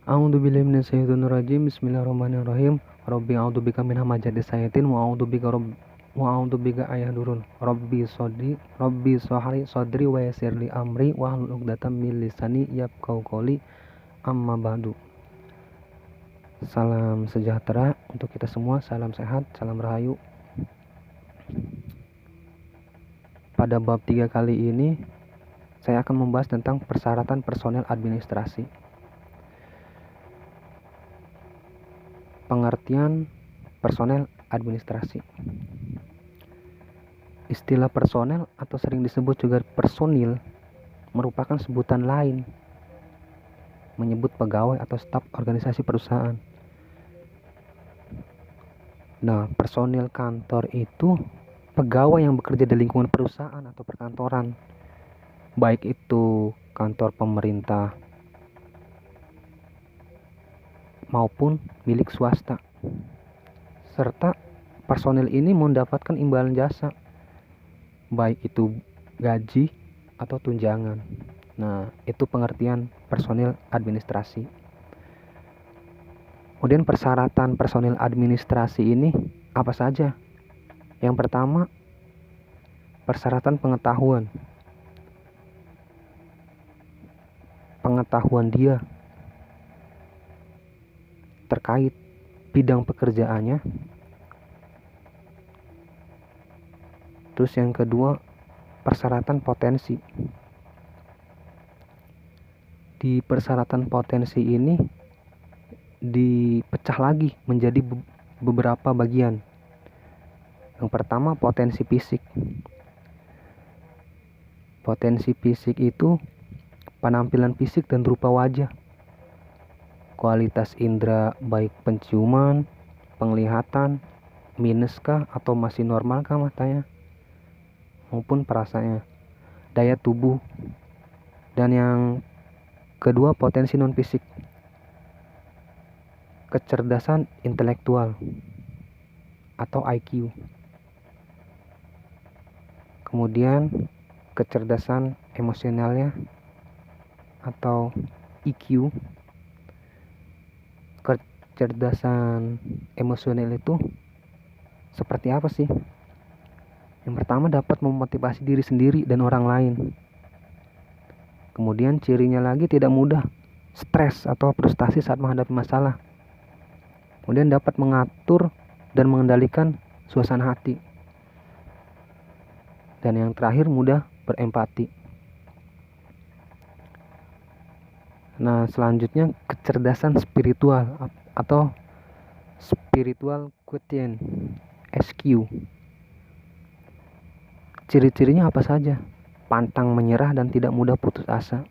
A'udzubillahi minasyaitonirrajim. Bismillahirrahmanirrahim. Rabbi a'udzubika min hamazatis syayatin wa a'udzubika ayahdurun. Rabbi shrahli sadri wa yassirli amri wa hlul 'uqdatam min lisani yafqahu qawli. Amma ba'du. Salam sejahtera untuk kita semua, salam sehat, salam rahayu. Pada bab 3 kali ini saya akan membahas tentang persyaratan personel administrasi. Pengertian personel administrasi. Istilah personel atau sering disebut juga personil merupakan sebutan lain menyebut pegawai atau staf organisasi perusahaan. Nah, personil kantor itu pegawai yang bekerja di lingkungan perusahaan atau perkantoran, baik itu kantor pemerintah maupun milik swasta. Serta personil ini mendapatkan imbalan jasa, baik itu gaji atau tunjangan. Nah, itu pengertian personil administrasi. Kemudian persyaratan personil administrasi ini apa saja? Yang pertama, persyaratan pengetahuan. Pengetahuan dia terkait bidang pekerjaannya. Terus yang kedua, persyaratan potensi. Di persyaratan potensi ini dipecah lagi menjadi beberapa bagian. Yang pertama, potensi fisik. Potensi fisik itu penampilan fisik dan rupa wajah, kualitas indera baik penciuman, penglihatan, minuskah atau masih normalkah matanya, maupun perasaannya, daya tubuh. Dan yang kedua, potensi non fisik, kecerdasan intelektual atau IQ. Kemudian kecerdasan emosionalnya atau EQ. Kecerdasan emosional itu seperti apa sih? Yang pertama, dapat memotivasi diri sendiri dan orang lain. Kemudian cirinya lagi tidak mudah stres atau frustasi saat menghadapi masalah. Kemudian dapat mengatur dan mengendalikan suasana hati. Dan yang terakhir, mudah berempati. Nah, selanjutnya kecerdasan spiritual atau spiritual quotient, SQ. Ciri-cirinya apa saja? Pantang menyerah dan tidak mudah putus asa,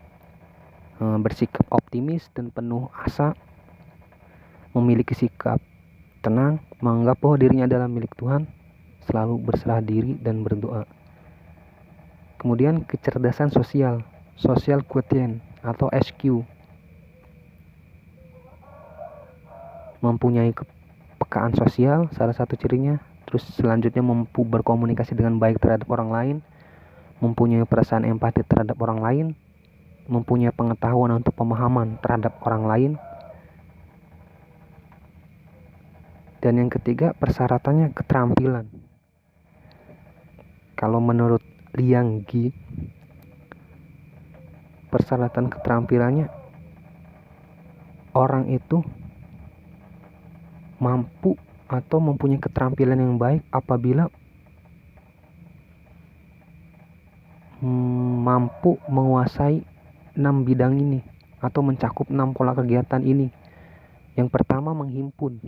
bersikap optimis dan penuh asa, memiliki sikap tenang, menganggap bahwa dirinya adalah milik Tuhan, selalu berserah diri dan berdoa. Kemudian kecerdasan sosial, social quotient atau SQ, mempunyai kepekaan sosial, salah satu cirinya. Terus selanjutnya mampu berkomunikasi dengan baik terhadap orang lain, mempunyai perasaan empati terhadap orang lain, mempunyai pengetahuan untuk pemahaman terhadap orang lain. Dan yang ketiga, persyaratannya keterampilan. Kalau menurut Liang Gi, persyaratan keterampilannya orang itu mampu atau mempunyai keterampilan yang baik apabila mampu menguasai 6 bidang ini atau mencakup 6 pola kegiatan ini. Yang pertama, menghimpun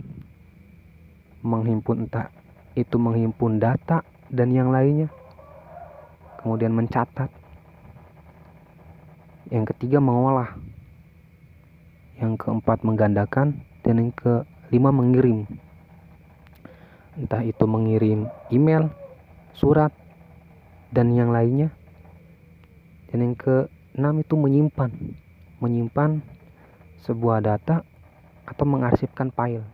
entah itu menghimpun data dan yang lainnya. Kemudian mencatat. Yang ketiga, mengolah. Yang keempat, menggandakan. Dan yang kelima, mengirim. Entah itu mengirim email, surat, dan yang lainnya. Dan yang keenam itu menyimpan sebuah data atau mengarsipkan file.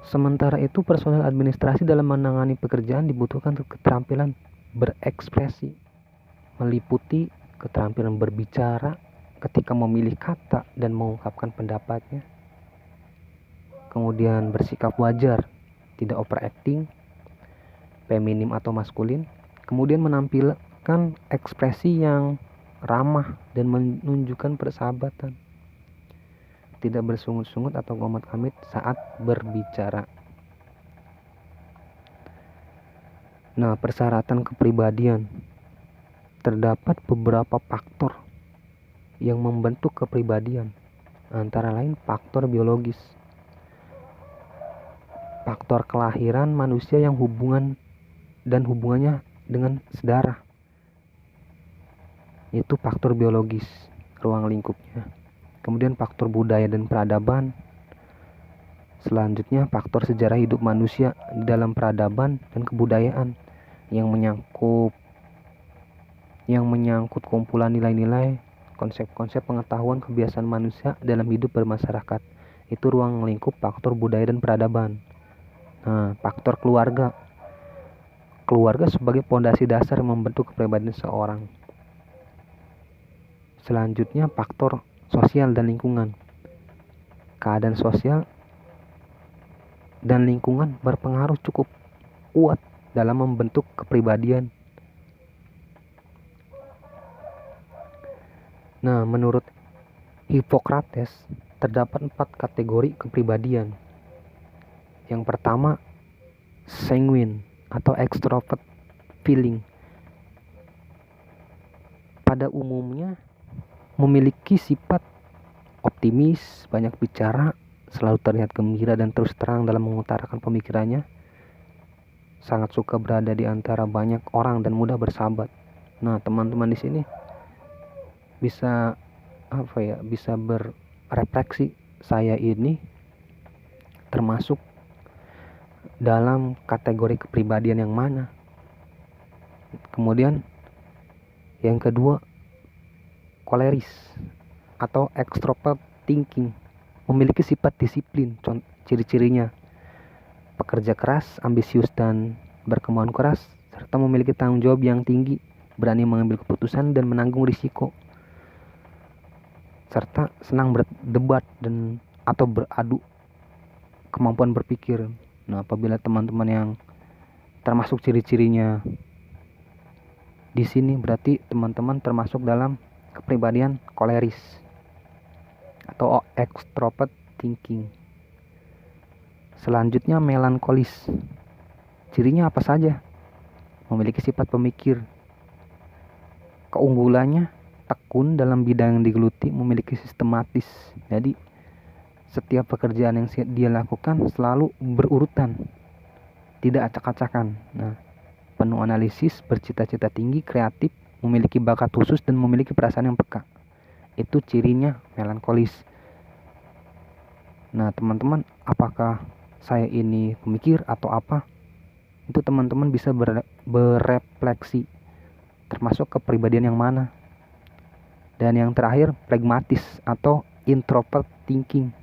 Sementara itu, personel administrasi dalam menangani pekerjaan dibutuhkan keterampilan berekspresi, meliputi keterampilan berbicara, ketika memilih kata dan mengungkapkan pendapatnya. Kemudian bersikap wajar, tidak overacting, feminim atau maskulin. Kemudian menampilkan ekspresi yang ramah dan menunjukkan persahabatan. Tidak bersungut-sungut atau komit-kamit saat berbicara. Nah, persyaratan kepribadian. Terdapat beberapa faktor yang membentuk kepribadian, antara lain faktor biologis, faktor kelahiran manusia yang hubungannya dengan sedarah, itu faktor biologis, ruang lingkupnya. Kemudian faktor budaya dan peradaban. Selanjutnya faktor sejarah hidup manusia di dalam peradaban dan kebudayaan yang menyangkut kumpulan nilai-nilai, konsep-konsep pengetahuan, kebiasaan manusia dalam hidup bermasyarakat. Itu ruang lingkup faktor budaya dan peradaban. Nah, faktor keluarga. Keluarga sebagai pondasi dasar yang membentuk kepribadian seseorang. Selanjutnya faktor sosial dan lingkungan. Keadaan sosial dan lingkungan berpengaruh cukup kuat dalam membentuk kepribadian. Nah, menurut Hippocrates, terdapat 4 kategori kepribadian. Yang pertama, sanguine atau extrovert feeling. Pada umumnya memiliki sifat optimis, banyak bicara, selalu terlihat gembira dan terus terang dalam mengutarakan pemikirannya. Sangat suka berada di antara banyak orang dan mudah bersahabat. Nah, teman-teman di sini bisa berrefleksi, saya ini termasuk dalam kategori kepribadian yang mana. Kemudian yang kedua, koleris atau extrovert thinking, memiliki sifat disiplin. Ciri-cirinya pekerja keras, ambisius dan berkemauan keras, serta memiliki tanggung jawab yang tinggi, berani mengambil keputusan dan menanggung risiko, serta senang berdebat atau beradu, kemampuan berpikir. Nah, apabila teman-teman yang termasuk ciri-cirinya di sini, berarti teman-teman termasuk dalam kepribadian koleris atau extrovert thinking. Selanjutnya melankolis. Cirinya apa saja? Memiliki sifat pemikir. Keunggulannya tekun dalam bidang yang digeluti, memiliki sistematis. Jadi setiap pekerjaan yang dia lakukan selalu berurutan, tidak acak-acakan. Nah, penuh analisis, bercita-cita tinggi, kreatif, memiliki bakat khusus dan memiliki perasaan yang peka. Itu cirinya melankolis. Nah, teman-teman, apakah saya ini pemikir atau apa? Itu teman-teman bisa berefleksi termasuk kepribadian yang mana. Dan yang terakhir, pragmatis atau introvert thinking.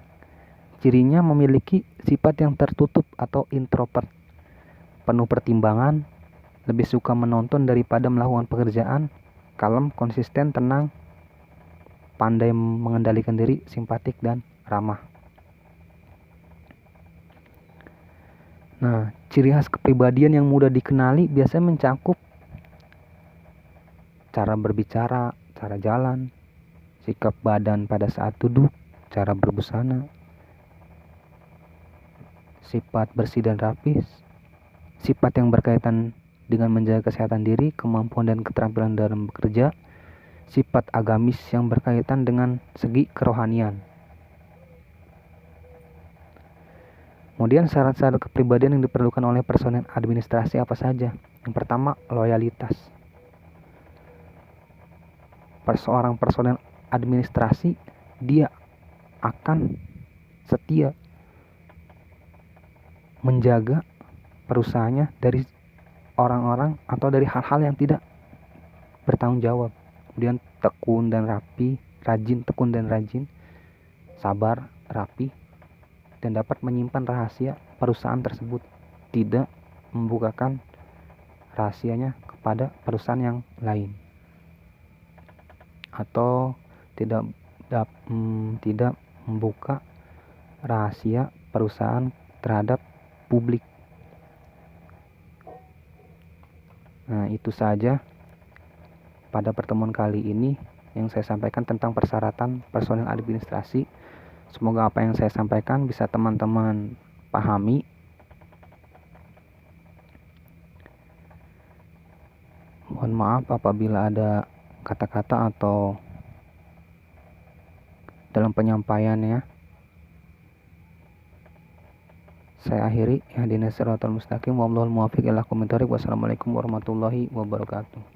Cirinya memiliki sifat yang tertutup atau introvert, penuh pertimbangan, lebih suka menonton daripada melakukan pekerjaan, kalem, konsisten, tenang, pandai mengendalikan diri, simpatik dan ramah. Nah, ciri khas kepribadian yang mudah dikenali biasanya mencakup cara berbicara, cara jalan, sikap badan pada saat duduk, cara berbusana, sifat bersih dan rapi, sifat yang berkaitan dengan menjaga kesehatan diri, kemampuan dan keterampilan dalam bekerja, sifat agamis yang berkaitan dengan segi kerohanian. Kemudian syarat-syarat kepribadian yang diperlukan oleh personel administrasi apa saja? Yang pertama, loyalitas. Seorang personel administrasi, dia akan setia menjaga perusahaannya dari orang-orang atau dari hal-hal yang tidak bertanggung jawab. Kemudian tekun dan rajin, sabar, rapi, dan dapat menyimpan rahasia perusahaan tersebut, tidak membukakan rahasianya kepada perusahaan yang lain. Atau tidak membuka rahasia perusahaan terhadap publik. Nah, itu saja pada pertemuan kali ini yang saya sampaikan tentang persyaratan personil administrasi. Semoga apa yang saya sampaikan bisa teman-teman pahami. Mohon maaf apabila ada kata-kata atau dalam penyampaiannya. Saya akhiri. Ihdinas siratal mustaqim wallahul muwaffiq ila aqwamit thoriq. Wassalamualaikum warahmatullahi wabarakatuh.